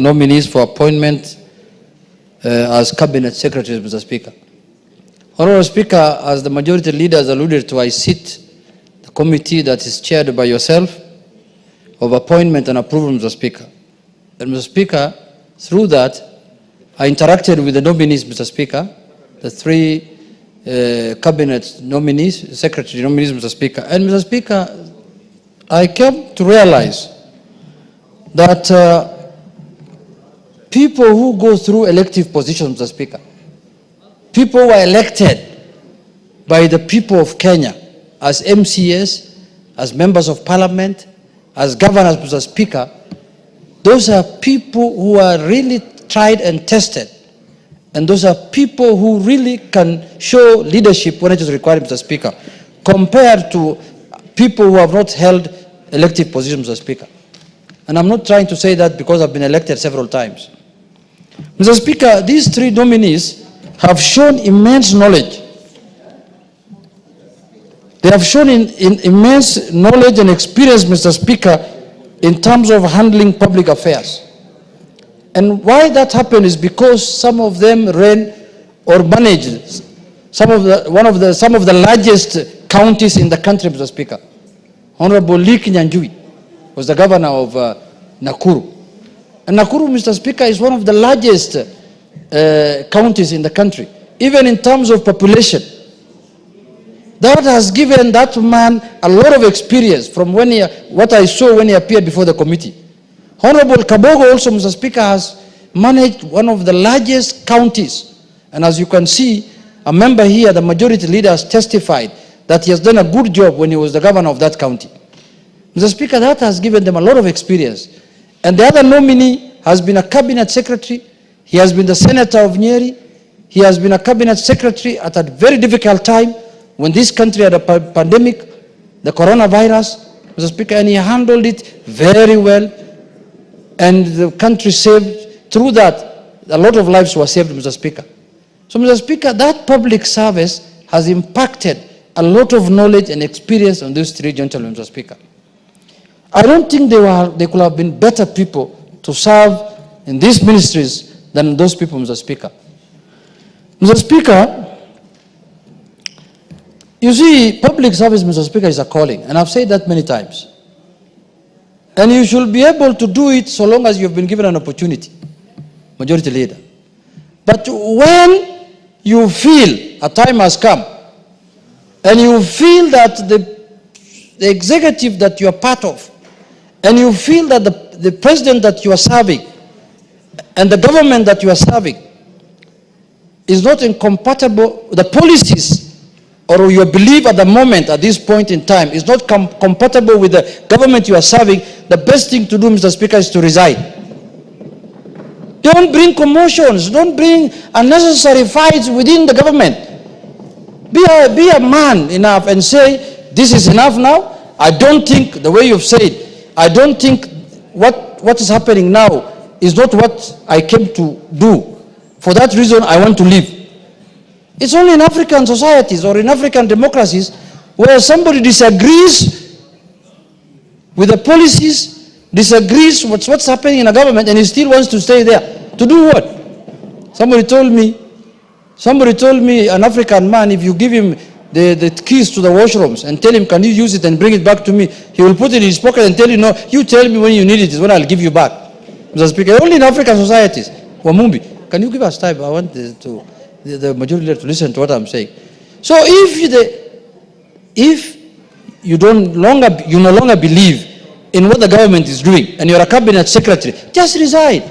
Nominees for appointment as cabinet secretaries, Mr. Speaker. Honorable Speaker, as the majority leader has alluded to, I sit the committee that is chaired by yourself of appointment and approval, Mr. Speaker. And Mr. Speaker, through that, I interacted with the nominees, Mr. Speaker, the three cabinet nominees, secretary nominees, Mr. Speaker. And Mr. Speaker, I came to realize that people who go through elective positions, Mr. Speaker, people who are elected by the people of Kenya as MCAs, as members of parliament, as governors, Mr. Speaker, those are people who are really tried and tested. And those are people who really can show leadership when it is required, Mr. Speaker, compared to people who have not held elective positions, Mr. Speaker. And I'm not trying to say that because I've been elected several times. Mr. Speaker, these three nominees have shown immense knowledge. They have shown immense knowledge and experience, Mr. Speaker, in terms of handling public affairs. And why that happened is because some of them ran or managed some of the largest counties in the country, Mr. Speaker. Honorable Lee Kinyanjui was the governor of Nakuru. And Nakuru, Mr. Speaker, is one of the largest counties in the country, even in terms of population. That has given that man a lot of experience from what I saw when he appeared before the committee. Honorable Kabogo also, Mr. Speaker, has managed one of the largest counties. And as you can see, a member here, the majority leader, has testified that he has done a good job when he was the governor of that county. Mr. Speaker, that has given them a lot of experience. And the other nominee has been a cabinet secretary. He has been the senator of Nyeri. He has been a cabinet secretary at a very difficult time when this country had a pandemic, the coronavirus, Mr. Speaker, and he handled it very well. And the country saved, through that, a lot of lives were saved, Mr. Speaker. So, Mr. Speaker, that public service has impacted a lot of knowledge and experience on those three gentlemen, Mr. Speaker. I don't think they could have been better people to serve in these ministries than those people, Mr. Speaker. Mr. Speaker, you see, public service, Mr. Speaker, is a calling, and I've said that many times. And you should be able to do it so long as you've been given an opportunity, majority leader. But when you feel a time has come, and you feel that the executive that you are part of, and you feel that the president that you are serving, and the government that you are serving, is not incompatible, the policies or your belief at the moment, at this point in time, is not compatible with the government you are serving, the best thing to do, Mr. Speaker, is to resign. Don't bring commotions. Don't bring unnecessary fights within the government. Be a man enough and say, this is enough now. I don't think, the way you've said, I don't think what is happening now is not what I came to do. For that reason, I want to leave. It's only in African societies or in African democracies where somebody disagrees with the policies, disagrees with what's happening in a government, and he still wants to stay there. To do what? Somebody told me, an African man, if you give him the keys to the washrooms and tell him, can you use it and bring it back to me, he will put it in his pocket and tell you, no, you tell me when you need it is when I'll give you back. Mr. Speaker, only in African societies. Wamumbi, can you give us time? I want the majority leader to listen to what I'm saying. So if you no longer believe in what the government is doing and you're a cabinet secretary, just resign.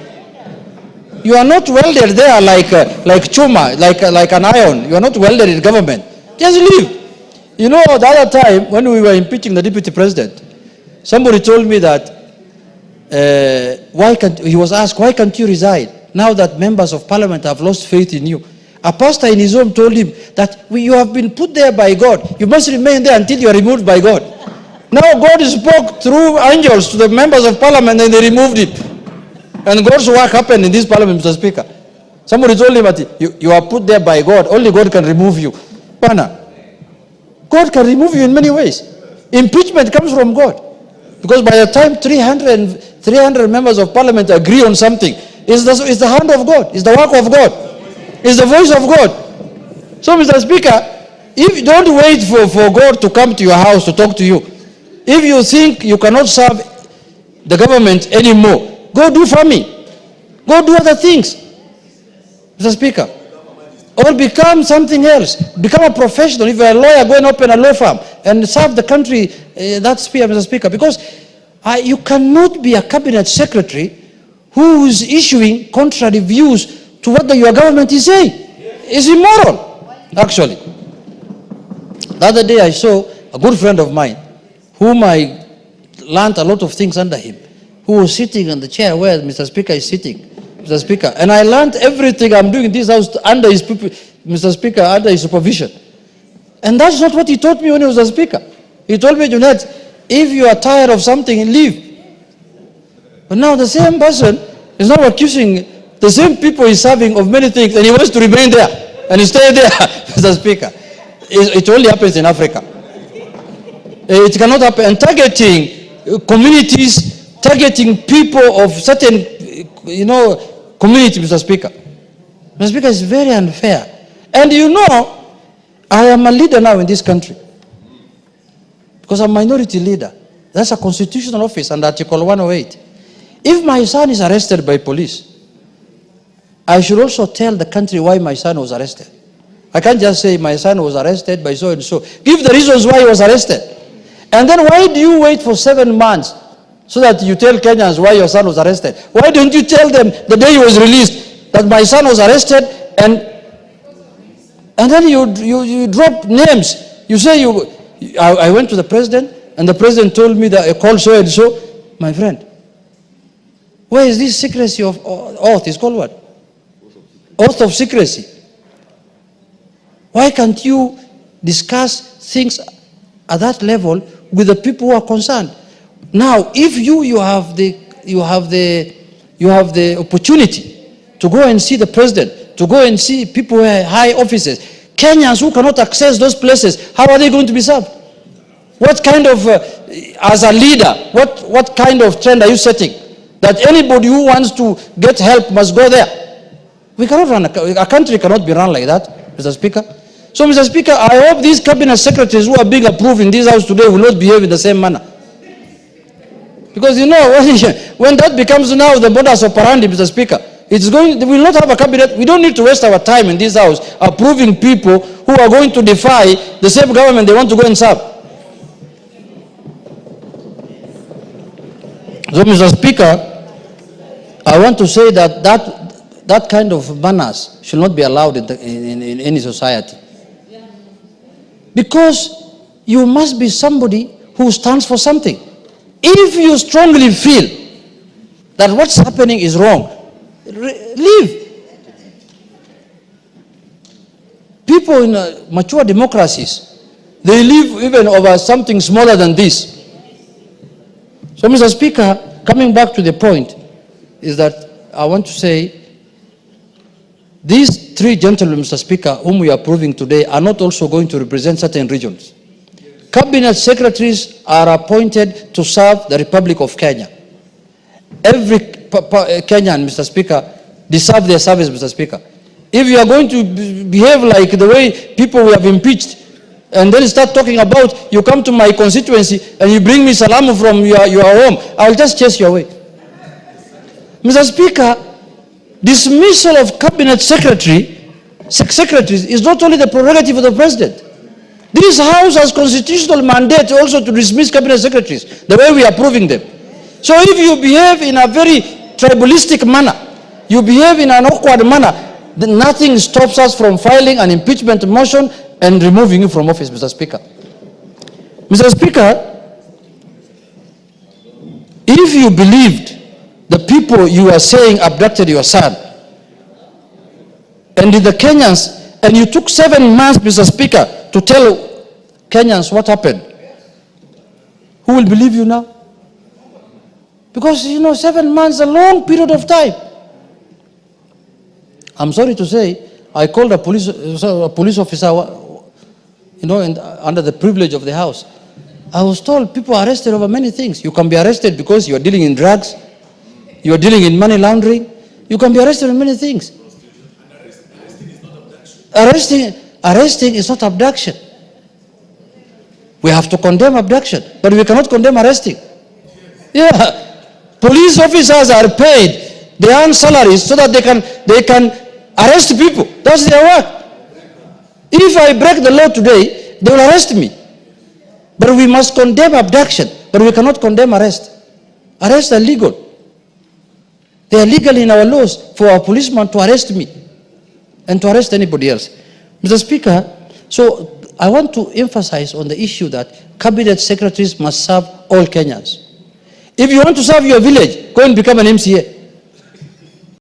You are not welded there like chuma, like an iron. You are not welded in government. Just leave. You know, the other time when we were impeaching the deputy president, somebody told me that he was asked, why can't you resign now that members of parliament have lost faith in you? A pastor in his home told him that you have been put there by God. You must remain there until you are removed by God. Now God spoke through angels to the members of parliament and they removed it. And God's work happened in this parliament, Mr. Speaker. Somebody told him that you are put there by God. Only God can remove you. Pana. God can remove you in many ways. Impeachment comes from God. Because by the time 300 300 members of parliament agree on something, it's the hand of God, it's the work of God, it's the voice of God. So, Mr. Speaker, if you don't wait for God to come to your house to talk to you, if you think you cannot serve the government anymore, go do farming, go do other things, Mr. Speaker. Or become something else. Become a professional. If you're a lawyer, go and open a law firm and serve the country that sphere, Mr. Speaker. Because you cannot be a cabinet secretary who is issuing contrary views to what your government is saying. It's immoral, actually. The other day I saw a good friend of mine, whom I learned a lot of things under him, who was sitting on the chair where Mr. Speaker is sitting. Mr. Speaker, and I learned everything I'm doing in this house under his, Mr. Speaker, under his supervision. And that's not what he taught me when he was a speaker. He told me, Junet, if you are tired of something, leave. But now the same person is now accusing the same people he's serving of many things, and he wants to remain there and stay there, Mr. Speaker. It only happens in Africa. It cannot happen. And targeting communities, targeting people of certain, community, Mr. Speaker. Mr. Speaker, is very unfair. And I am a leader now in this country. Because I'm a minority leader. That's a constitutional office under Article 108. If my son is arrested by police, I should also tell the country why my son was arrested. I can't just say my son was arrested by so and so. Give the reasons why he was arrested. And then why do you wait for 7 months so that you tell Kenyans why your son was arrested? Why don't you tell them the day he was released that my son was arrested, and then you drop names. You say I went to the president and the president told me that I called so and so. My friend, where is this secrecy of oath? It's called what? Oath of secrecy. Why can't you discuss things at that level with the people who are concerned? Now, if you have the opportunity to go and see the president, to go and see people who are high offices, Kenyans who cannot access those places, how are they going to be served? What kind of, as a leader, what kind of trend are you setting? That anybody who wants to get help must go there. We cannot run, a country cannot be run like that, Mr. Speaker. So, Mr. Speaker, I hope these cabinet secretaries who are being approved in this house today will not behave in the same manner. Because when that becomes now the modus operandi, Mr. Speaker, we will not have a cabinet. We don't need to waste our time in this house approving people who are going to defy the same government they want to go and serve. So, Mr. Speaker, I want to say that kind of manners should not be allowed in any society. Because you must be somebody who stands for something. If you strongly feel that what's happening is wrong, leave. People in mature democracies, they live even over something smaller than this. So, Mr. Speaker, coming back to the point, is that I want to say these 3 gentlemen, Mr. Speaker, whom we are approving today, are not also going to represent certain regions. Cabinet secretaries are appointed to serve the Republic of Kenya. Every Kenyan, Mr. Speaker, deserves their service, Mr. Speaker. If you are going to behave like the way people we have impeached, and then start talking about, you come to my constituency and you bring me salam from your home, I'll just chase you away. Mr. Speaker, dismissal of cabinet secretaries is not only the prerogative of the president. This house has constitutional mandate also to dismiss cabinet secretaries, the way we are approving them. So if you behave in a very tribalistic manner, you behave in an awkward manner, then nothing stops us from filing an impeachment motion and removing you from office, Mr. Speaker. Mr. Speaker, if you believed the people you are saying abducted your son, and the Kenyans, and you took 7 months, Mr. Speaker, to tell Kenyans what happened, who will believe you now? Because, 7 months is a long period of time. I'm sorry to say, I called a police officer, and under the privilege of the house. I was told people are arrested over many things. You can be arrested because you are dealing in drugs, you are dealing in money laundering, you can be arrested on many things. Arresting is not abduction. We have to condemn abduction, but we cannot condemn arresting. Yeah, police officers are paid, they earn salaries so that they can arrest people. That's their work. If I break the law today, they will arrest me. But we must condemn abduction, but we cannot condemn arrest. Arrests are legal. They are legal in our laws for a policeman to arrest me and to arrest anybody else. Mr. Speaker, so I want to emphasize on the issue that cabinet secretaries must serve all Kenyans. If you want to serve your village, go and become an MCA.